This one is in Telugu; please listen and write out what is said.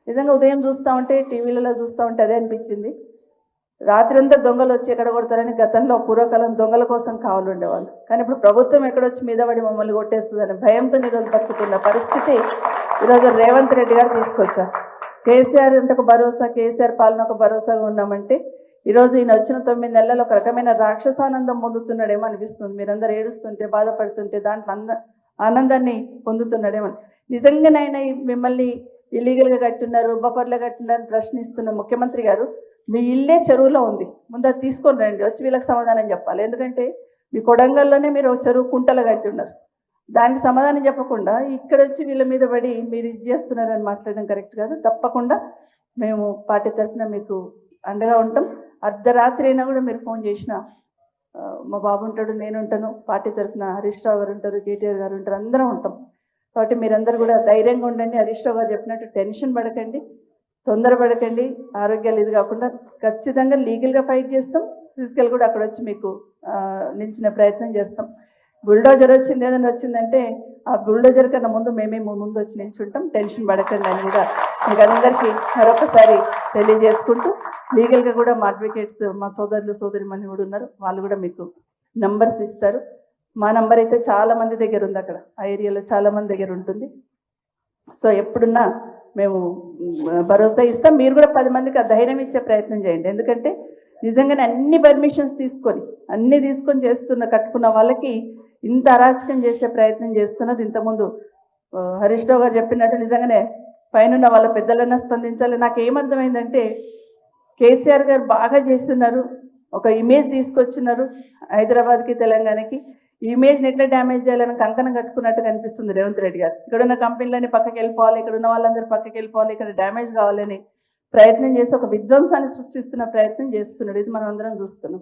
నిజంగా ఉదయం చూస్తూ ఉంటే టీవీలలో చూస్తూ ఉంటే అదే అనిపించింది. రాత్రంతా దొంగలు వచ్చి ఎక్కడ కొడతారని గతంలో పూర్వకాలం దొంగల కోసం కావాలి ఉండేవాళ్ళు. కానీ ఇప్పుడు ప్రభుత్వం ఎక్కడొచ్చి మీద పడి మమ్మల్ని కొట్టేస్తుందని భయంతో ఈరోజు బతుకుతున్న పరిస్థితి ఈరోజు రేవంత్ రెడ్డి గారు తీసుకొచ్చారు. కేసీఆర్ అంటే ఒక భరోసా, కేసీఆర్ పాలన ఒక భరోసాగా ఉన్నామంటే ఈరోజు ఈయన వచ్చిన 9 నెలల్లో ఒక రకమైన రాక్షసానందం పొందుతున్నాడేమో అనిపిస్తుంది. మీరందరూ ఏడుస్తుంటే బాధపడుతుంటే దాంట్లో ఆనందాన్ని పొందుతున్నాడేమో. నిజంగానైనా మిమ్మల్ని ఇల్లీగల్గా కట్టున్నారు, బఫర్లో కట్టున్నారు ప్రశ్నిస్తున్న ముఖ్యమంత్రి గారు, మీ ఇల్లే చెరువులో ఉంది, ముందు అది తీసుకొని రండి, వచ్చి వీళ్ళకి సమాధానం చెప్పాలి. ఎందుకంటే మీ కొడంగల్లోనే మీరు చెరువు కుంటలు కట్టి ఉన్నారు, దానికి సమాధానం చెప్పకుండా ఇక్కడ వచ్చి వీళ్ళ మీద పడి మీరు ఇది చేస్తున్నారని మాట్లాడడం కరెక్ట్ కాదు. తప్పకుండా మేము పార్టీ తరఫున మీకు అండగా ఉంటాం. అర్ధరాత్రి అయినా కూడా మీరు ఫోన్ చేసిన మా బాబు ఉంటాడు, నేను ఉంటాను, పార్టీ తరఫున హరీష్ రావు గారు ఉంటారు, కేటీఆర్ గారు ఉంటారు, అందరం ఉంటాం. కాబట్టి మీరందరూ కూడా ధైర్యంగా ఉండండి. హరీష్ రావు గారు చెప్పినట్టు టెన్షన్ పడకండి, తొందరపడకండి, ఆరోగ్యాలు ఇది కాకుండా ఖచ్చితంగా లీగల్గా ఫైట్ చేస్తాం, ఫిజికల్ కూడా అక్కడ వచ్చి మీకు నిలిచిన ప్రయత్నం చేస్తాం. బుల్డోజర్ వచ్చింది ఏదైనా వచ్చిందంటే ఆ బుల్డోజర్ కన్నా ముందు మేమే ముందు వచ్చి నిల్చుంటాం, టెన్షన్ పడకండి అని కూడా మీకు అందరికీ మరొకసారి తెలియజేసుకుంటూ, లీగల్గా కూడా మా అడ్వకేట్స్ మా సోదరులు సోదరిమణి కూడా ఉన్నారు, వాళ్ళు కూడా మీకు నంబర్స్ ఇస్తారు. మా నంబర్ అయితే చాలా మంది దగ్గర ఉంది, అక్కడ ఆ ఏరియాలో చాలా మంది దగ్గర ఉంటుంది. సో ఎప్పుడున్నా మేము భరోసా ఇస్తాం. మీరు కూడా 10 మందికి ధైర్యం ఇచ్చే ప్రయత్నం చేయండి. ఎందుకంటే నిజంగానే అన్ని పర్మిషన్స్ తీసుకొని కట్టుకున్న వాళ్ళకి ఇంత అరాచకం చేసే ప్రయత్నం చేస్తున్నారు. ఇంతకుముందు హరీష్ రావు గారు చెప్పినట్టు నిజంగానే పైన వాళ్ళ పెద్దలన్నా స్పందించాలి. నాకు ఏమర్థమైందంటే కేసీఆర్ గారు బాగా చేస్తున్నారు, ఒక ఇమేజ్ తీసుకొచ్చున్నారు హైదరాబాద్కి తెలంగాణకి. ఈ ఇమేజ్ని ఎట్లా డ్యామేజ్ చేయాలని కంకణం కట్టుకున్నట్టు కనిపిస్తుంది రేవంత్ రెడ్డి గారు. ఇక్కడ ఉన్న కంపెనీలన్నీ పక్కకి వెళ్ళిపోవాలి, ఇక్కడ ఉన్న వాళ్ళందరూ పక్కకి వెళ్ళిపోవాలి, ఇక్కడ డ్యామేజ్ కావాలని ప్రయత్నం చేసి ఒక విధ్వంసాన్ని సృష్టిస్తున్న ప్రయత్నం చేస్తున్నాడు. ఇది మనం అందరం చూస్తున్నాం.